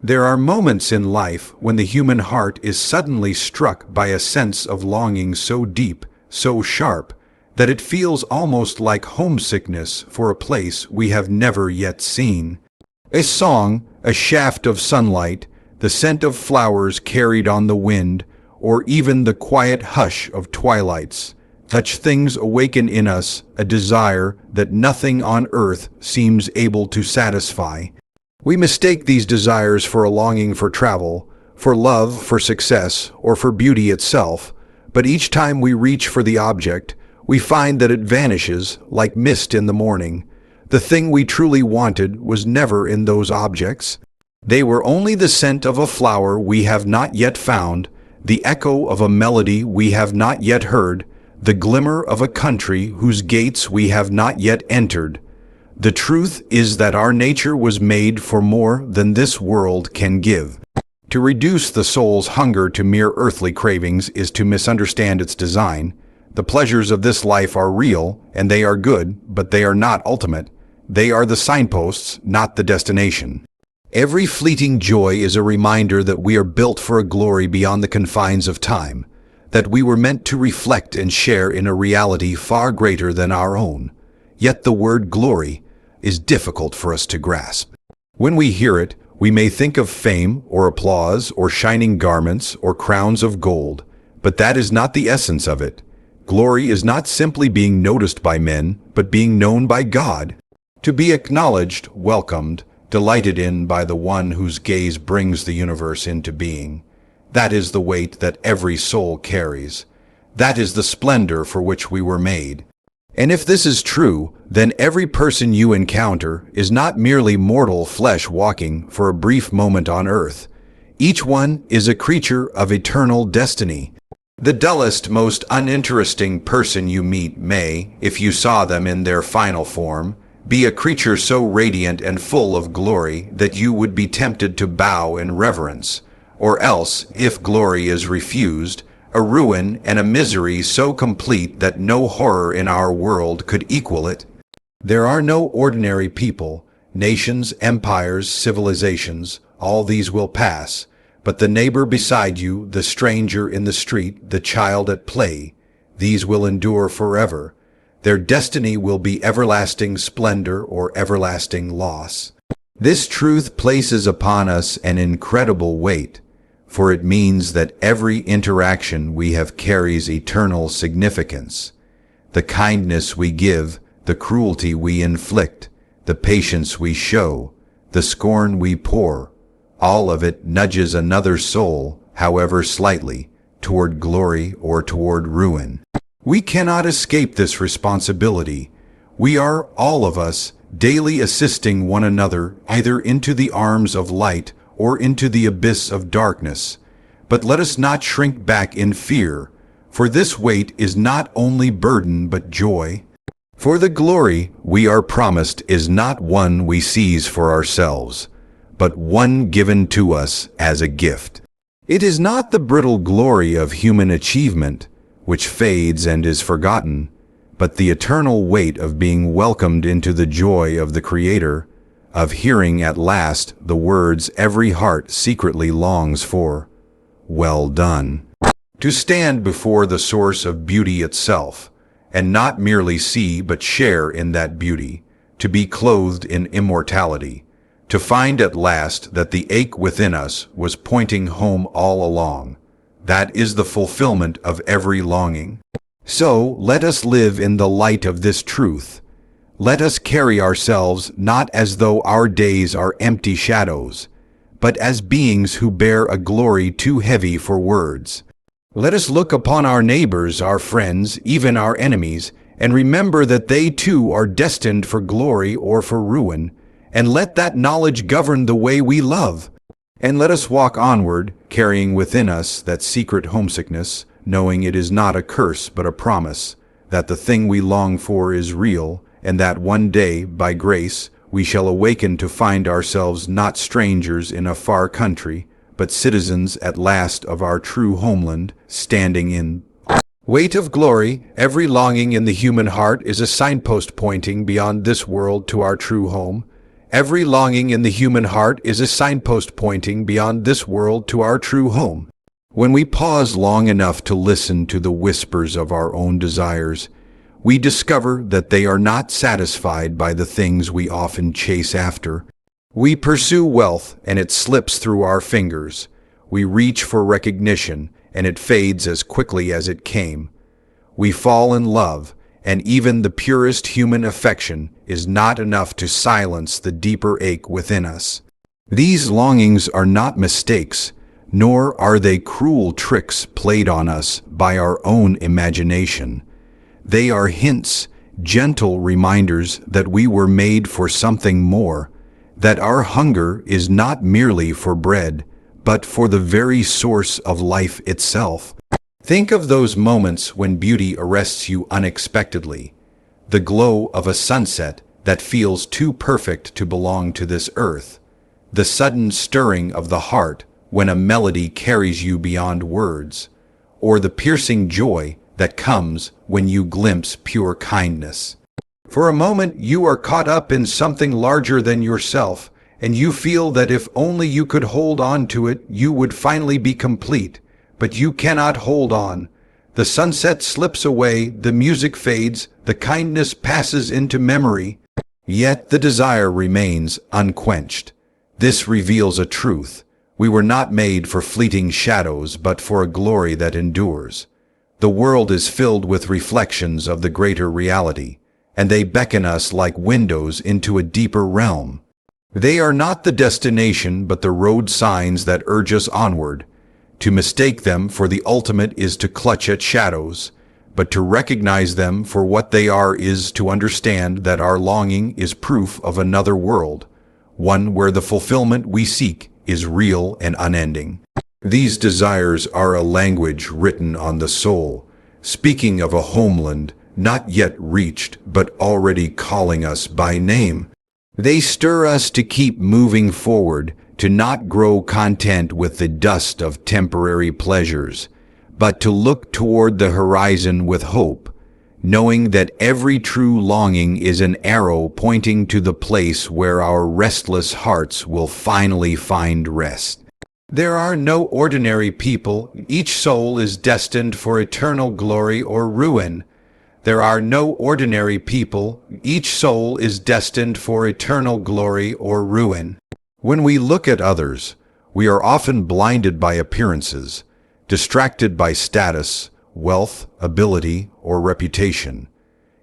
There are moments in life when the human heart is suddenly struck by a sense of longing so deep, so sharp, that it feels almost like homesickness for a place we have never yet seen. A song, a shaft of sunlight, the scent of flowers carried on the wind, or even the quiet hush of twilights. Such things awaken in us a desire that nothing on earth seems able to satisfy. We mistake these desires for a longing for travel, for love, for success, or for beauty itself, but each time we reach for the object, we find that it vanishes like mist in the morning. The thing we truly wanted was never in those objects. They were only the scent of a flower we have not yet found, the echo of a melody we have not yet heard, the glimmer of a country whose gates we have not yet entered. The truth is that our nature was made for more than this world can give. To reduce the soul's hunger to mere earthly cravings is to misunderstand its design. The pleasures of this life are real, and they are good, but they are not ultimate. They are the signposts, not the destination. Every fleeting joy is a reminder that we are built for a glory beyond the confines of time, that we were meant to reflect and share in a reality far greater than our own. Yet the word glory is difficult for us to grasp. When we hear it, we may think of fame or applause or shining garments or crowns of gold, but that is not the essence of it. Glory is not simply being noticed by men, but being known by God. To be acknowledged, welcomed, delighted in by the one whose gaze brings the universe into being. That is the weight that every soul carries. That is the splendor for which we were made. And if this is true, then every person you encounter is not merely mortal flesh walking for a brief moment on earth. Each one is a creature of eternal destiny. The dullest, most uninteresting person you meet may, if you saw them in their final form, be a creature so radiant and full of glory that you would be tempted to bow in reverence, or else, if glory is refused, a ruin and a misery so complete that no horror in our world could equal it. There are no ordinary people, nations, empires, civilizations, all these will pass, but the neighbor beside you, the stranger in the street, the child at play, these will endure forever. Their destiny will be everlasting splendor or everlasting loss. This truth places upon us an incredible weight, for it means that every interaction we have carries eternal significance. The kindness we give, the cruelty we inflict, the patience we show, the scorn we pour, all of it nudges another soul, however slightly, toward glory or toward ruin. We cannot escape this responsibility. We are, all of us, daily assisting one another either into the arms of light or into the abyss of darkness. But let us not shrink back in fear, for this weight is not only burden but joy. For the glory we are promised is not one we seize for ourselves, but one given to us as a gift. It is not the brittle glory of human achievement, which fades and is forgotten, but the eternal weight of being welcomed into the joy of the Creator, of hearing at last the words every heart secretly longs for, "Well done." To stand before the source of beauty itself, and not merely see but share in that beauty, to be clothed in immortality, to find at last that the ache within us was pointing home all along. That is the fulfillment of every longing. So let us live in the light of this truth. Let us carry ourselves not as though our days are empty shadows, but as beings who bear a glory too heavy for words. Let us look upon our neighbors, our friends, even our enemies, and remember that they too are destined for glory or for ruin, and let that knowledge govern the way we love. And let us walk onward, carrying within us that secret homesickness, knowing it is not a curse but a promise, that the thing we long for is real, and that one day, by grace, we shall awaken to find ourselves not strangers in a far country, but citizens at last of our true homeland, standing in weight of glory. Every longing in the human heart is a signpost pointing beyond this world to our true home, Every longing in the human heart is a signpost pointing beyond this world to our true home. When we pause long enough to listen to the whispers of our own desires, we discover that they are not satisfied by the things we often chase after. We pursue wealth, and it slips through our fingers. We reach for recognition, and it fades as quickly as it came. We fall in love, and even the purest human affection is not enough to silence the deeper ache within us. These longings are not mistakes, nor are they cruel tricks played on us by our own imagination. They are hints, gentle reminders that we were made for something more, that our hunger is not merely for bread, but for the very source of life itself. Think of those moments when beauty arrests you unexpectedly, the glow of a sunset that feels too perfect to belong to this earth, the sudden stirring of the heart when a melody carries you beyond words, or the piercing joy that comes when you glimpse pure kindness. For a moment you are caught up in something larger than yourself, and you feel that if only you could hold on to it, you would finally be complete. But you cannot hold on. The sunset slips away, the music fades, the kindness passes into memory, yet the desire remains unquenched. This reveals a truth. We were not made for fleeting shadows, but for a glory that endures. The world is filled with reflections of the greater reality, and they beckon us like windows into a deeper realm. They are not the destination, but the road signs that urge us onward. To mistake them for the ultimate is to clutch at shadows, but to recognize them for what they are is to understand that our longing is proof of another world, one where the fulfillment we seek is real and unending. These desires are a language written on the soul, speaking of a homeland not yet reached but already calling us by name. They stir us to keep moving forward, to not grow content with the dust of temporary pleasures, but to look toward the horizon with hope, knowing that every true longing is an arrow pointing to the place where our restless hearts will finally find rest. There are no ordinary people. Each soul is destined for eternal glory or ruin. There are no ordinary people. Each soul is destined for eternal glory or ruin. When we look at others, we are often blinded by appearances, distracted by status, wealth, ability, or reputation.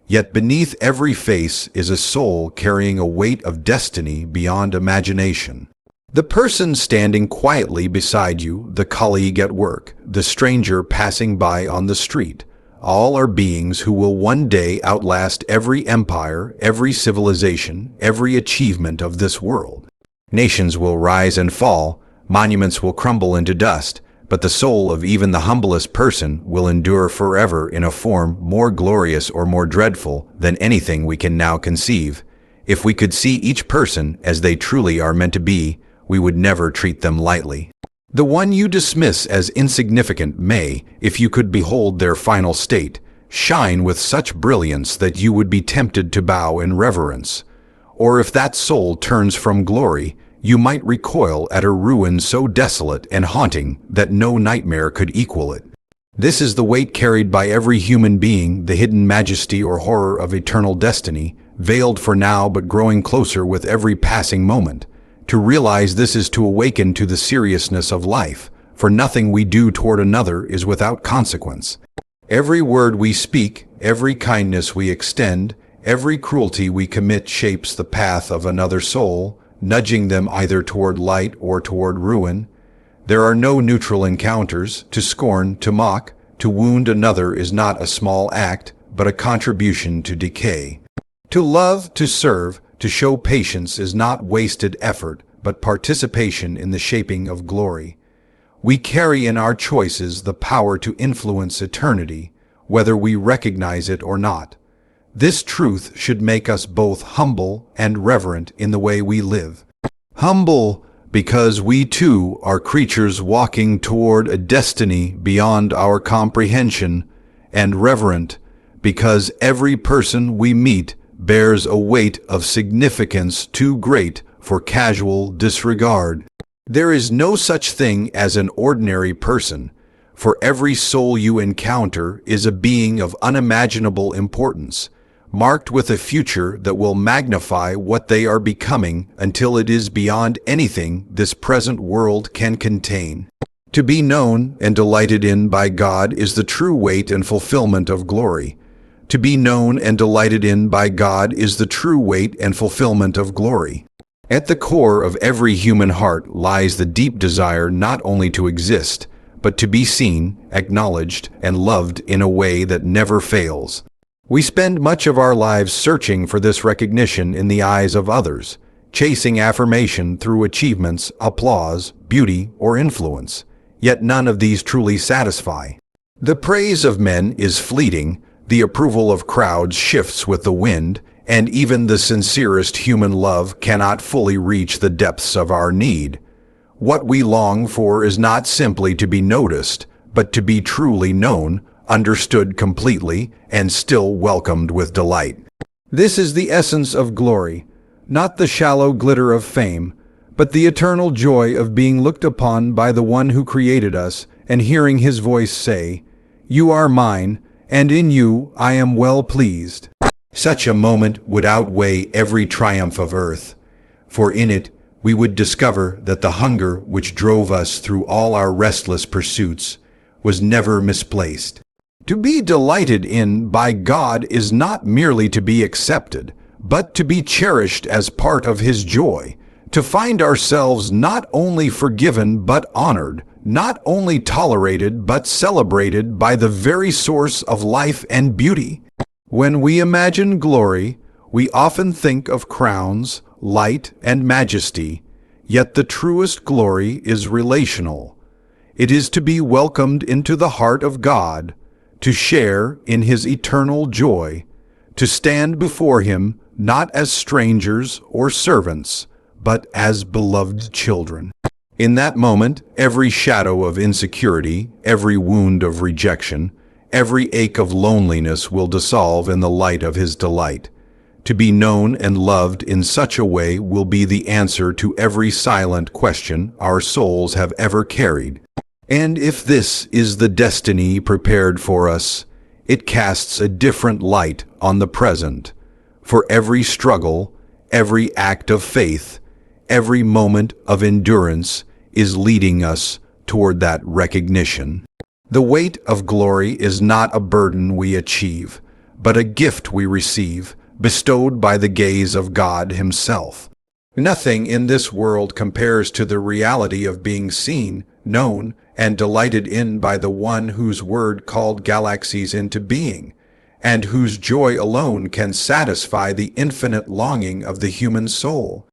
Yet beneath every face is a soul carrying a weight of destiny beyond imagination. The person standing quietly beside you, the colleague at work, the stranger passing by on the street, all are beings who will one day outlast every empire, every civilization, every achievement of this world. Nations will rise and fall, monuments will crumble into dust, but the soul of even the humblest person will endure forever in a form more glorious or more dreadful than anything we can now conceive. If we could see each person as they truly are meant to be, we would never treat them lightly. The one you dismiss as insignificant may, if you could behold their final state, shine with such brilliance that you would be tempted to bow in reverence. Or if that soul turns from glory, you might recoil at a ruin so desolate and haunting that no nightmare could equal it. This is the weight carried by every human being, the hidden majesty or horror of eternal destiny, veiled for now but growing closer with every passing moment. To realize this is to awaken to the seriousness of life, for nothing we do toward another is without consequence. Every word we speak, every kindness we extend, every cruelty we commit shapes the path of another soul, nudging them either toward light or toward ruin. There are no neutral encounters. To scorn, to mock, to wound another is not a small act, but a contribution to decay. To love, to serve, to show patience is not wasted effort, but participation in the shaping of glory. We carry in our choices the power to influence eternity, whether we recognize it or not. This truth should make us both humble and reverent in the way we live. Humble because we too are creatures walking toward a destiny beyond our comprehension, and reverent because every person we meet bears a weight of significance too great for casual disregard. There is no such thing as an ordinary person, for every soul you encounter is a being of unimaginable importance, marked with a future that will magnify what they are becoming until it is beyond anything this present world can contain. To be known and delighted in by God is the true weight and fulfillment of glory. To be known and delighted in by God is the true weight and fulfillment of glory. At the core of every human heart lies the deep desire not only to exist, but to be seen, acknowledged, and loved in a way that never fails. We spend much of our lives searching for this recognition in the eyes of others, chasing affirmation through achievements, applause, beauty, or influence. Yet none of these truly satisfy. The praise of men is fleeting, the approval of crowds shifts with the wind, and even the sincerest human love cannot fully reach the depths of our need. What we long for is not simply to be noticed, but to be truly known, understood completely, and still welcomed with delight. This is the essence of glory, not the shallow glitter of fame, but the eternal joy of being looked upon by the one who created us and hearing his voice say, "You are mine, and in you I am well pleased." Such a moment would outweigh every triumph of earth, for in it we would discover that the hunger which drove us through all our restless pursuits was never misplaced. To be delighted in by God is not merely to be accepted, but to be cherished as part of his joy, to find ourselves not only forgiven but honored, not only tolerated but celebrated by the very source of life and beauty. When we imagine glory, we often think of crowns, light, and majesty, yet the truest glory is relational. It is to be welcomed into the heart of God, to share in his eternal joy, to stand before him not as strangers or servants, but as beloved children. In that moment, every shadow of insecurity, every wound of rejection, every ache of loneliness will dissolve in the light of his delight. To be known and loved in such a way will be the answer to every silent question our souls have ever carried. And if this is the destiny prepared for us, it casts a different light on the present. For every struggle, every act of faith, every moment of endurance is leading us toward that recognition. The weight of glory is not a burden we achieve, but a gift we receive, bestowed by the gaze of God himself. Nothing in this world compares to the reality of being seen, known, and delighted in by the one whose word called galaxies into being, and whose joy alone can satisfy the infinite longing of the human soul.